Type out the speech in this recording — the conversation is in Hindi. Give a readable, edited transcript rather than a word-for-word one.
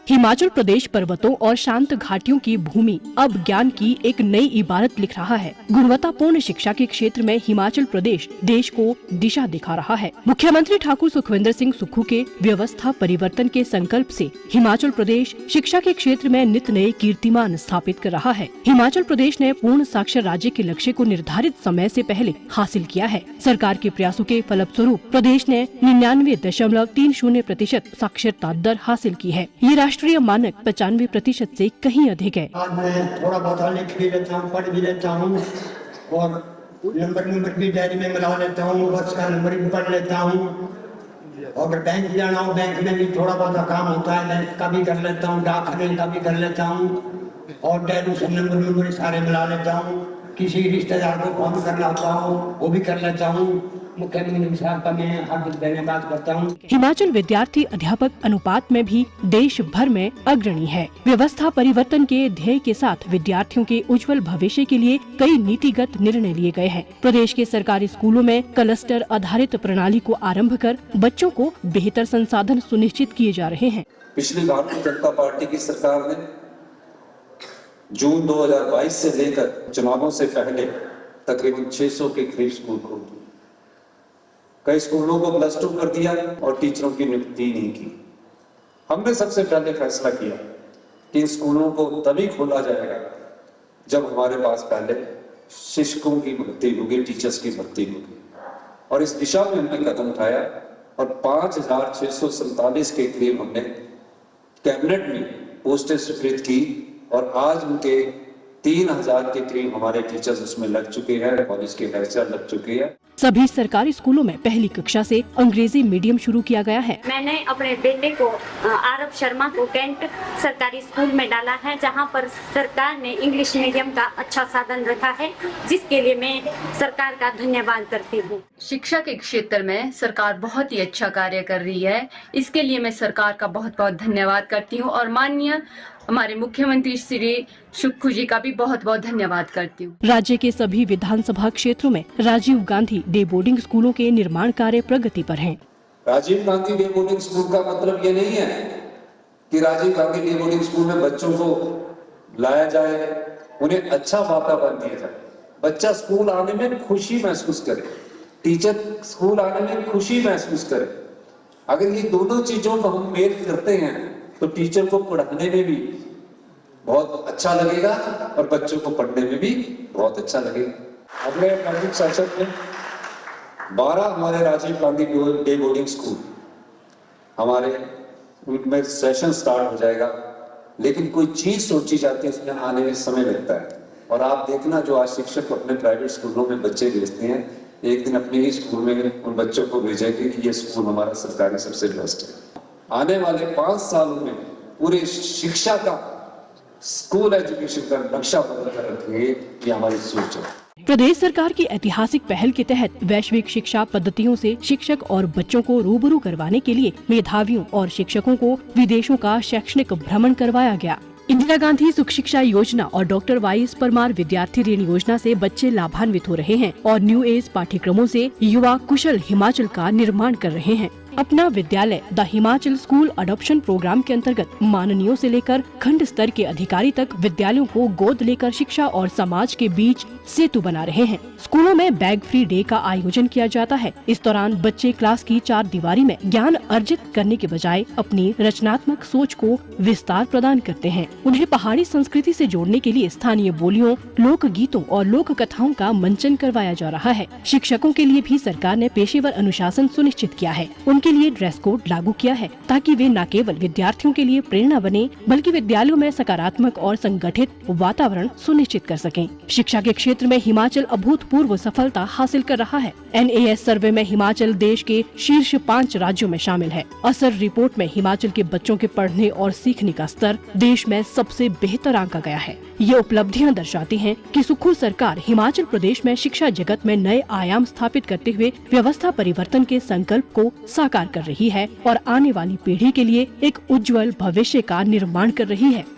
हिमाचल प्रदेश पर्वतों और शांत घाटियों की भूमि अब ज्ञान की एक नई इबारत लिख रहा है। गुणवत्तापूर्ण शिक्षा के क्षेत्र में हिमाचल प्रदेश देश को दिशा दिखा रहा है। मुख्यमंत्री ठाकुर सुखविंदर सिंह सुक्खू के व्यवस्था परिवर्तन के संकल्प से हिमाचल प्रदेश शिक्षा के क्षेत्र में नित नए कीर्तिमान स्थापित कर रहा है। हिमाचल प्रदेश ने पूर्ण साक्षर राज्य के लक्ष्य को निर्धारित समय से पहले हासिल किया है। सरकार के प्रयासों के फलस्वरूप प्रदेश ने 99.30% साक्षरता दर हासिल की है। ये राष्ट्रीय मानक 95% से कहीं अधिक है। आज मैं थोड़ा बहुत लिख भी लेता हूँ, पढ़ भी लेता हूँ और नंबर भी डायरी में मिला लेता हूँ, बस का नंबर भी पढ़ लेता हूँ। और बैंक जाना हो, बैंक में भी थोड़ा बहुत काम होता है, बैंक का भी कर लेता हूँ, डाकखाने का भी कर लेता हूँ और डायरी से नंबर सारे मिला लेता हूँ। किसी रिश्तेदार को फोन करना होता हो वो भी कर लेता हूँ। मुख्यमंत्री साहब का मैं हार्दिक धन्यवाद करता हूँ। हिमाचल विद्यार्थी अध्यापक अनुपात में भी देश भर में अग्रणी है। व्यवस्था परिवर्तन के ध्येय के साथ विद्यार्थियों के उज्जवल भविष्य के लिए कई नीतिगत निर्णय लिए गए हैं। प्रदेश के सरकारी स्कूलों में क्लस्टर आधारित प्रणाली को आरंभ कर बच्चों को बेहतर संसाधन सुनिश्चित किए जा रहे हैं। पिछली भारतीय जनता पार्टी की सरकार ने जून 2022 से लेकर चुनावों से पहले तकरीबन 600 के करीब स्कूल खोल दिए। कई स्कूलों को +2 कर दिया और टीचरों की नियुक्ति नहीं की। हमने सबसे पहले फैसला किया कि इन स्कूलों को तभी खोला जाएगा जब हमारे पास पहले शिक्षकों की भर्ती होगी, टीचर्स की भर्ती होगी। और इस दिशा में हमने कदम उठाया और 5647 के करीब हमने कैबिनेट में पोस्टें स्वीकृत की और आज उनके 3000 के करीब हमारे टीचर्स उसमें लग चुके हैं, कॉलेज के लेक्चर लग चुके हैं। सभी सरकारी स्कूलों में पहली कक्षा से अंग्रेजी मीडियम शुरू किया गया है। मैंने अपने बेटे को आरव शर्मा को कैंट सरकारी स्कूल में डाला है, जहां पर सरकार ने इंग्लिश मीडियम का अच्छा साधन रखा है, जिसके लिए मैं सरकार का धन्यवाद करती हूँ। शिक्षा के क्षेत्र में सरकार बहुत ही अच्छा कार्य कर रही है, इसके लिए मैं सरकार का बहुत बहुत धन्यवाद करती हूँ और माननीय हमारे मुख्यमंत्री श्री सुक्खू जी का भी बहुत बहुत धन्यवाद करती हूँ। राज्य के सभी विधानसभा क्षेत्रों में राजीव गांधी डे बोर्डिंग स्कूलों के निर्माण कार्य प्रगति पर हैं। Rajiv Gandhi day boarding school का मतलब ये नहीं है कि Rajiv Gandhi day boarding school में बच्चों को लाया जाए, उन्हें अच्छा वातावरण दिया जाए, बच्चा स्कूल आने में खुशी महसूस करे, टीचर स्कूल आने में खुशी महसूस करे। अगर ये दोनों चीजों को हम मेल करते हैं तो टीचर को पढ़ाने में भी बहुत अच्छा लगेगा और बच्चों को पढ़ने में भी बहुत अच्छा लगेगा। अगले अकादमिक सेशन में 12 हमारे Rajiv Gandhi day boarding school हमारे उनमें सेशन स्टार्ट हो जाएगा, लेकिन कोई चीज सोची जाती है उसमें आने में समय लगता है। और आप देखना जो आज शिक्षक अपने प्राइवेट स्कूलों में बच्चे भेजते हैं, एक दिन अपने ही स्कूल में उन बच्चों को भेजेंगे कि ये स्कूल हमारा सरकारी सबसे बेस्ट है। आने वाले 5 सालों में पूरे शिक्षा का स्कूल एजुकेशन का नक्शा बदल कर रखेंगे, ये हमारी सोच है। प्रदेश सरकार की ऐतिहासिक पहल के तहत वैश्विक शिक्षा पद्धतियों से शिक्षक और बच्चों को रूबरू करवाने के लिए मेधावियों और शिक्षकों को विदेशों का शैक्षणिक भ्रमण करवाया गया। इंदिरा गांधी सुख शिक्षा योजना और डॉक्टर वाईएस परमार विद्यार्थी ऋण योजना से बच्चे लाभान्वित हो रहे हैं और न्यू एज पाठ्यक्रमों से युवा कुशल हिमाचल का निर्माण कर रहे हैं। अपना विद्यालय the Himachal school adoption programme के अंतर्गत माननीयों से लेकर खंड स्तर के अधिकारी तक विद्यालयों को गोद लेकर शिक्षा और समाज के बीच सेतु बना रहे हैं। स्कूलों में बैग फ्री डे का आयोजन किया जाता है। इस दौरान बच्चे क्लास की 4 दीवारी में ज्ञान अर्जित करने के बजाय अपनी रचनात्मक सोच को विस्तार प्रदान करते हैं। उन्हें पहाड़ी संस्कृति से जोड़ने के लिए स्थानीय बोलियों, लोक गीतों और लोक कथाओं का मंचन करवाया जा रहा है। शिक्षकों के लिए भी सरकार ने पेशेवर अनुशासन सुनिश्चित किया है। उनके लिए ड्रेस कोड लागू किया है ताकि वे न केवल विद्यार्थियों के लिए प्रेरणा बने, बल्कि विद्यालयों में सकारात्मक और संगठित वातावरण सुनिश्चित कर सकें। शिक्षा के क्षेत्र में हिमाचल अभूतपूर्व सफलता हासिल कर रहा है। NAS सर्वे में हिमाचल देश के शीर्ष 5 राज्यों में शामिल है। असर रिपोर्ट में हिमाचल के बच्चों के पढ़ने और सीखने का स्तर देश में सबसे बेहतर आंका गया है। ये उपलब्धियां दर्शाती हैं कि सुक्खू सरकार हिमाचल प्रदेश में शिक्षा जगत में नए आयाम स्थापित करते हुए व्यवस्था परिवर्तन के संकल्प को साकार कर रही है और आने वाली पीढ़ी के लिए एक उज्जवल भविष्य का निर्माण कर रही है।